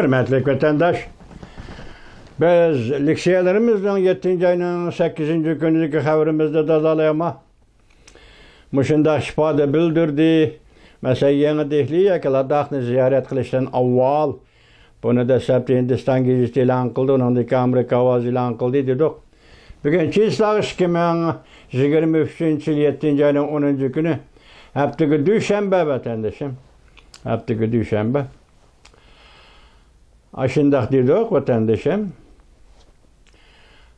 Hürmetli vatandaş, biz liksiyelerimizden 7. ayının 8. günüdeki haberimizde dazalayama. Muşunda şifade bildirdi. Mesela yeni dehliye ki Ladak'ını ziyaret kılıştan avval. Bunu da Sabti Hindistan gecesi ilan kıldı. Onundaki Amerika avaz ilan kıldı dedik. Bugün çizlağış kimin 23. yıl 7. ayının 10. günü. Haftaki Düşenbe vatandaşım. Haftaki Düşenbe. Aşındak dedik vatandaşım.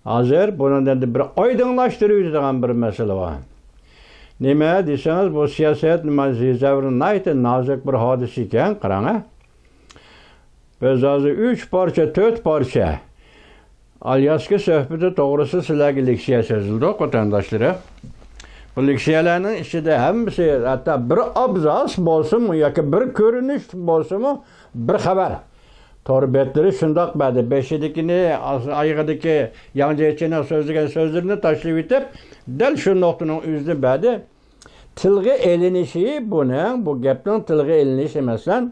Hazır bunun da bir aydınlaştırıcı bir mesele var. Nime deseniz bu siyaset zavrının nayte nazik bir hadisi iken qarana. Biz azı 3 parça, 4 parça Alyaskı söhbeti doğrusu sizlerge leksiya sözüldük vatandaşlara. Bu leksiyalarının içinde hemisi hatta bir abzas bolsun mu yoki bir görünüş bolsun mu bir haber. Torbetleri şundaq bədi. 5-dikini, ayıqdaki yancı içine sözlerini taşlayıp itip, del şu noktanın üzünü bədi. Tilgi elinişi bunun, bu gepten tilgi elinişi mesela,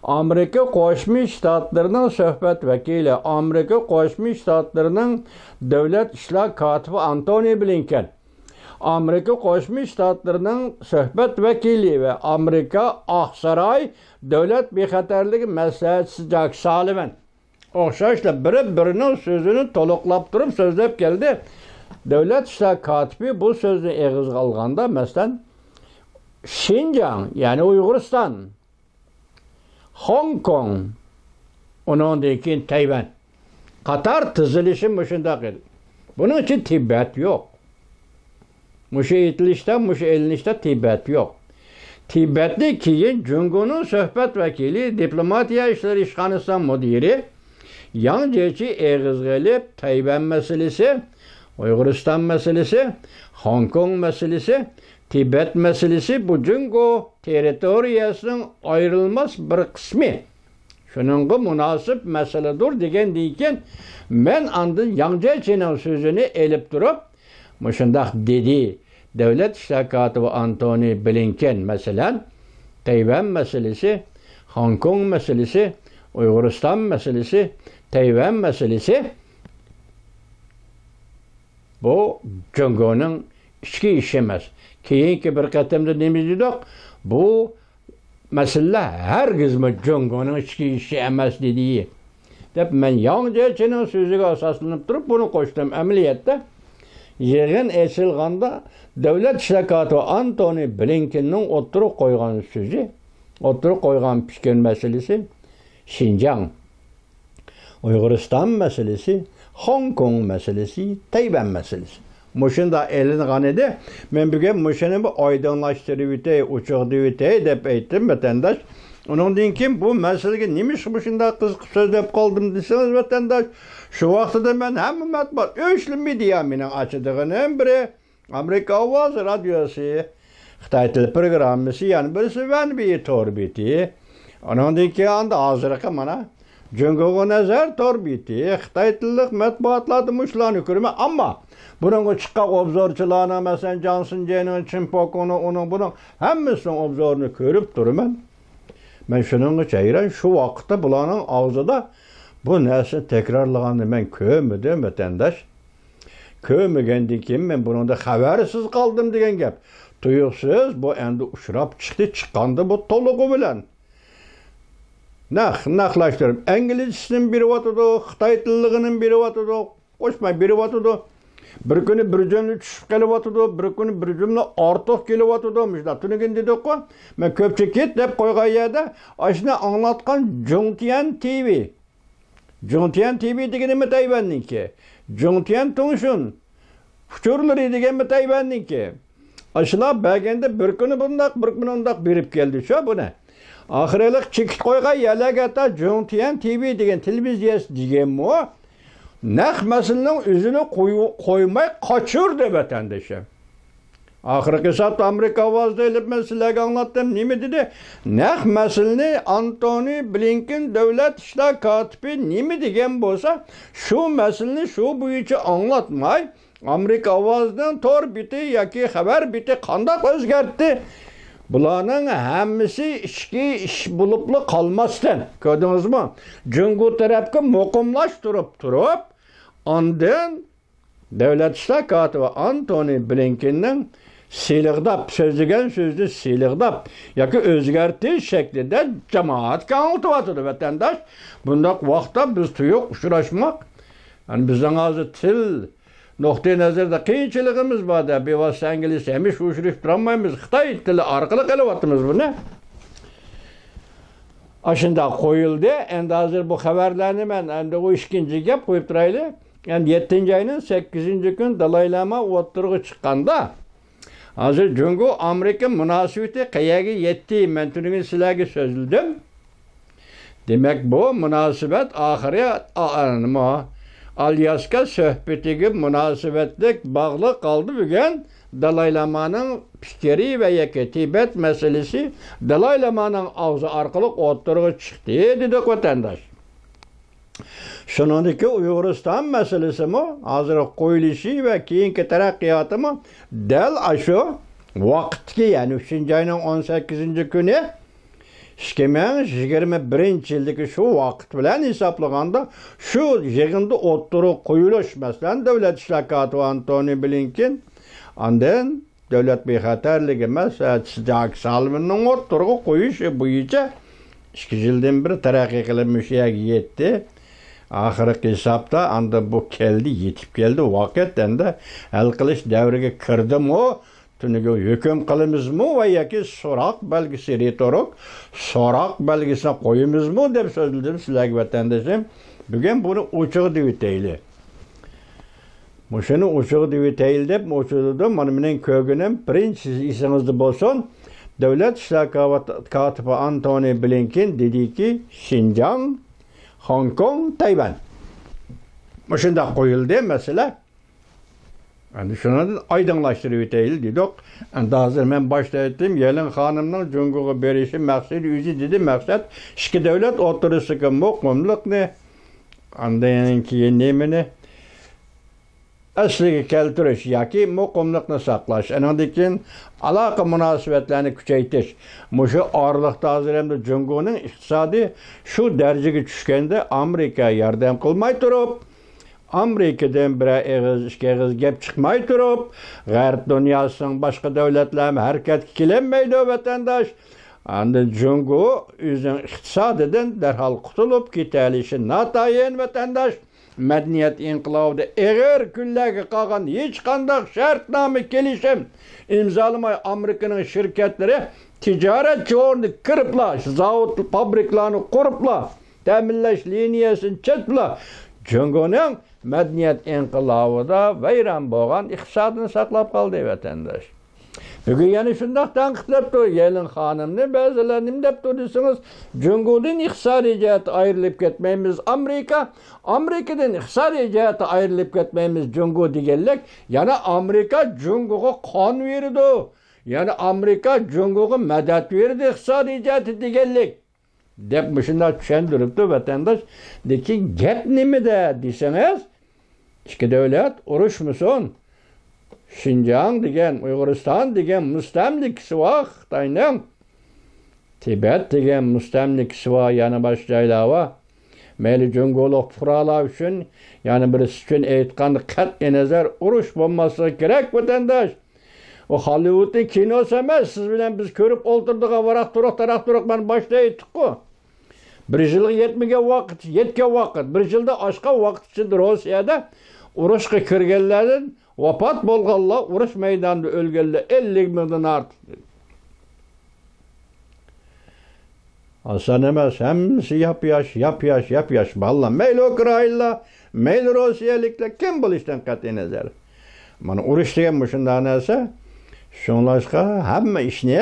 Amerika Qoşmuş Ştatlarının söhbət vəkili, Amerika Qoşmuş Ştatlarının Devlet İşler Katibi Antony Blinken, Amerika Qoşmuş Ştatlarının söhbət vəkili ve Amerika Aksaray Devlet Bexatarlığı Məsləhətçisi Jack Sullivan oxşaşla birinin sözünü toluqlap durup sözlep geldi. Devlet İşler Katibi bu sözünü eğiz alğanda mesela Şincan yani Uyguristan, Hong Kong, onundaki Tayvan, Katar tızılışın muşunda geldi. Bunun için Tibet yok. Muşu itilişte, muşu elinişte Tibet yok. Tibetli kiyin Cungun'un söhbət vekili, diplomatiya işleri işhanısından müdiri, yan ceci eğiz gelip Tayvan meselesi, Uyguristan meselesi, Hong Kong meselesi, Tibet meselesi bu Cungu teritoriyasının ayrılmaz bir kısmı. Şununla münasip meseledir degen deyken, men andın yan cecinin sözünü elip durup, muşundak dedi, Devlet İşler Katibi Antony Blinken mesela, Tayvan meselesi, Hong Kong meselesi, Uyguristan meselesi, Tayvan meselesi, bu Cungu'nun içki işemez. Keyinki bir katemde demiştik, bu mesele herkes mi Cungu'nun içki işemez dediği. Dep men yalnızca içinin sözüge asaslanıp durup bunu koştum ameliyette. Yığın esilganda Devlet İşler Katibi Antony Blinken'in oturup koygan sözü, oturup koygan pişkin meselesi, Şincan, Uyguristan meselesi, Hong Kong meselesi, Tayvan meselesi. Muşunda elini kanedi, men bugün muşunu bu aydınlaştırıvite, uçuğduvite dep eyttim vatandaş. Onun dinkin bu meselege nimiş muşunda kız sözlep kaldım deseniz vatandaş. Şu vaxtıda ben hem matbuat, üçlü medyaminin açıdığının biri Amerika Avaz Radyosu, Xitay Dil Programısı, yani birisi ben bir torbiti. Onun dinki anda hazırlıkı bana. Cungu'ya nazar torbiti, Xitay Dillik matbuatladı muşlarını körüme ama bunun çıkak obzorçularına mesela Johnson Jay'nin, Chimpok'unu, onun bunun hemmisinin obzorunu körüp durumen. Ben şunun çayıran şu vakitte bulanın ağzıda bu nesli tekrarlığını ben köymüdüm vatandaş. Köymügendi kim ben bunun da habersiz kaldım diyen gep. Tuyuksuz bu endi uçurap çıkandı bu toluğu bilen. Naklaştırım. İngilizcinin biri vatıdı, Xitay dillığının biri vatıdı, koşma biri vatıdı. Bir günü bir cümle düşüp gelip vatıdı, bir günü bir cümle artık gelip vatıdı. Müjdatını dedik o. Ben köpçe git hep koygan yerde aşına anlatkan Jungtian TV. Jungtian TV degeni mi Tayvan'ınki? Jungtian Tungshun. Fuçurları degen mi Tayvan'ınki? Aşıla belgende bir günü bundak, bir günü ondak birip geldi. Şu bu ne? Ahirlik çıkıt koygan yerlergata Jungtian TV degen televiziyası degen mi o? Nəq məsələnin üzünü koymay kaçırdı vatandaşa. Ahirki saat Amerika Avaz'da elip meseleyi anlattım. Ne mi dedi? Nəq məsələni Antony Blinken Devlet İşler Katibi ne mi degen bolsa şu məsələni şu boyunca anlatmay Amerika Avaz'dan tor biti yaki haber biti kandak özgertti. Bularning hammasi ichki ish bo'libli qolmasdan, ko'rdingizmi? Jungo tarafga muqimlashtirib turib, ondan Davlat ishlar kotibi Antony Blinkenning siyliqdab so'zlagan so'zni siyliqdab yoki o'zgartirish shaklida jamoatga anglatiyotir vatandosh. Bundaq vaqtda biz tuyuq uchrashmoq. Yani bizden hozir til nuqtai nazarda qiyinchiligimiz borda, bevosita ingliz hamish uchrashib turolmaymiz. Xitoy tili orqali qilyapmiz buni. Aşında qo'yildi. Endi hozir bu xabarlarni men endi o ikkinchi gap qo'yib turaylik. Yani 7. ayının 8. gün Dalai Lama o'tirg'i chiqqanda hozir Jungo Amerika munosabati qayerga yetdi? Men tuning sizlarga so'zladim. Demak bu munosabat oxiri nima? Alyaska söhbetiga munosabatlik bog'liq qoldi bugun. Dalai Lama'nın fikri ve yeki Tibet meselesi Dalai Lama'nın ağzı orqali o'tirg'i chiqdi dedi vatandaş. Shuningdek Uyg'uriston meselesi mi? Hozir qo'yilishi va keyingi taraqqiyoti mi? Dal shu vaqtga, ya'ni 3-oyning 18 kuni 2021 yildagi shu vaqt bilan hisoblaganda shu yig'inda o'tirib qo'yilish, masalan, Davlat ishlar kotibi Antony Blinken, ondan davlat bexatarligi masalasi Jack Sullivanning o'tirg'i qo'yishi bo'yicha 2 yildan beri taraqqiy qilib mushaga yetdi. Oxirgi hisobda anda bu keldi, yetib keldi. Vaqt endi hal qilish davriga kirdimi? Tuniga hukm qilamizmi va yoki so'roq belgisi retorik so'roq belgisini qo'yamizmi deb so'zladim sizlarga vatandoshim. Bugun buni ochiq deb aytaylik. Mushuni ochiq deb aytaylik deb o'chirdim. Mana mening ko'ginim birinchi esingizda bo'lsin. Davlat ishlar kotibi Antony Blinken dediki, Xinjiang, Hong Kong, Tayvan. Mushunda qo'yildi masala. Yani şunu aydınlaştırıp öteyil dedik. Yani hazır ben başta ettim. Yelin Hanım'ın Jungo'ya berişi maksat yüzü dedi. Maksat iki devlet oturuşu ki muqimlik ne? Andayanın ki nemini asliga keltirish yoki muqimlikni saqlash, anandikin aloqa munosabatlarni kuchaytirish. Mushu orliqda hozir ham Jungoning iqtisodiy shu darajaga tushganda Amerika yordam qilmay turib, Amerikadan bir eg'iz, ikki eg'iz gap chiqmay turib, G'arb dunyosining boshqa davlatlari harakatga kelinmaydi vatandosh. Endi Jungo o'zining iqtisodidan darhol qutulib ketalishi notayin vatandosh. Medeniyet inqilobida eg'ir kunlarga qolgan hech qanday shartnoma kelishim imzolamay Amerikaning shirkatlari tijorat o'rniga kiriblar, zavod, fabriklarni quriblar, ta'minlash liniyasini chekiblar. Jungoning medeniyet inqilobida vayron bo'lgan iqtisodini saqlab qoldi vatandosh. Bugün yani şundak tanqidlab tur, Yelin Hanım'ni ba'zilar nim deb tursangiz, Jungodan iqtisodiy jihatdan ayrilib ketmaymiz. Amerikadan iqtisodiy jihatdan ayrilib ketmaymiz Jungo deganlik, yana Amerika Jungoga qon berdi. Yani Amerika Jungoga madad berdi iqtisodiy jihatdan deganlik. Deb shunday tushuntiribdi vatandosh. Lekin gap nimada desangiz, ikki davlat urushmasin. Xinjiang degan, Uyg'uriston degan mustamlikasi bor Xitoyning. Tibet degan mustamlikasi bor, yana boshqa joylar bor. Mayli Jungolik fuqarolar uchun, yana birisi uchun aytganda qat'iy nazar urush bo'lmasligi kerak vatandosh. O Hollywoodning kinosi emas, siz bilan biz ko'rib o'ltirdik, varaq turuq men boshda aytdik-ku. Bir yilga yetmagan vaqt, yetgan vaqt, bir yilda oshgan vaqt ichida Rossiyada urushga kirganlardan vafot bo'lganlar, urush maydonida o'lganlar 50 mingdan ortiq. Asan emas, hammasi yap-yash. Vallahi mayli Ukrainalar, mayli Rossiyaliklar kim bo'lishdan qat'iy nazar. Mana urush degan shunday narsa. Shunlashqa hamma ishni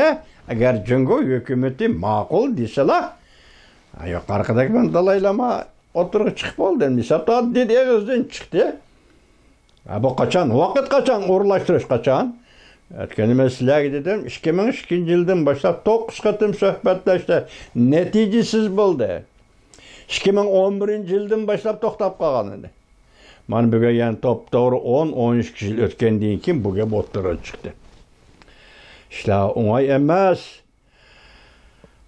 agar Jungo hukumati ma'qul desalar, yuqoridagi men Dalai Lama o'tirib chiqib oldi. Misol dedi o'zidan chiqdi. Bu qachon? Vaqt qachon? O'rlashtirish qachon? Aytganim sizlarga dedim, 2002 yildan boshlab 9 qatim suhbatlashdi. Natijasiz bo'ldi. 2011 yildan boshlab to'xtab qolgan edi. Mana bugun yani to'g'ri 10-12 yil o'tgandan keyin bu gap o'tirib chiqdi. işler oňay emas.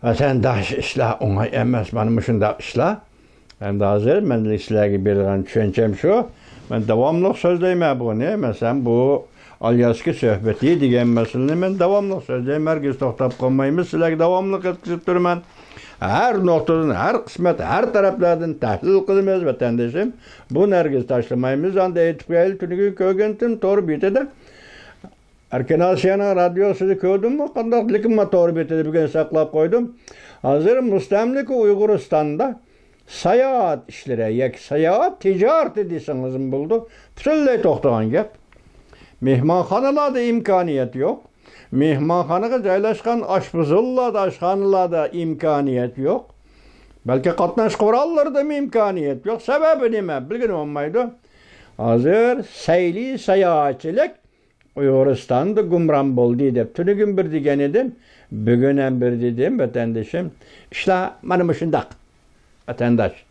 Vatandaş işler oňay emas. Mana şunda işler. Hem de hazır, men sizlerge berilen düşüncem şu. Men davamlı sözleyme bu ne? Mesela bu alyaski söhbeti diyen meseleni men davamlı sözleyim. Herkes toktap kalmayımız. Sizlerge davamlı etkilip durman. Her noktadan, her kısmet, her taraflardan tahlil kılımız vatandaşım. Bu herkes taşlamayımız. Anda etkili tünükü kögentin tor bitede. Erken Asya'nın radyosunu kördüm mü? Kandaklıkıma tor bitede bugün saklap koydum. Hazır Müstemlik Uyguristan'da sayahat işlere, sayahat ticaret ediyorsanız buldu. Püsülle toxtağın gep. Mehmanxanalarda imkaniyet yok. Mehmanxanaga joylashgan aşpızıllarda, aşxanalarda imkaniyet yok. Belki qatnaş qurallarda mı imkaniyet yok. Sebebi nime? Bilgin olmaydı. Hazır seyli sayahatçilik Uyguristan'da gumran boldu dep. Tünügün bir digen edim. Bugün bir dedim vatandaşım. İşte bana şundak. Vatandaş.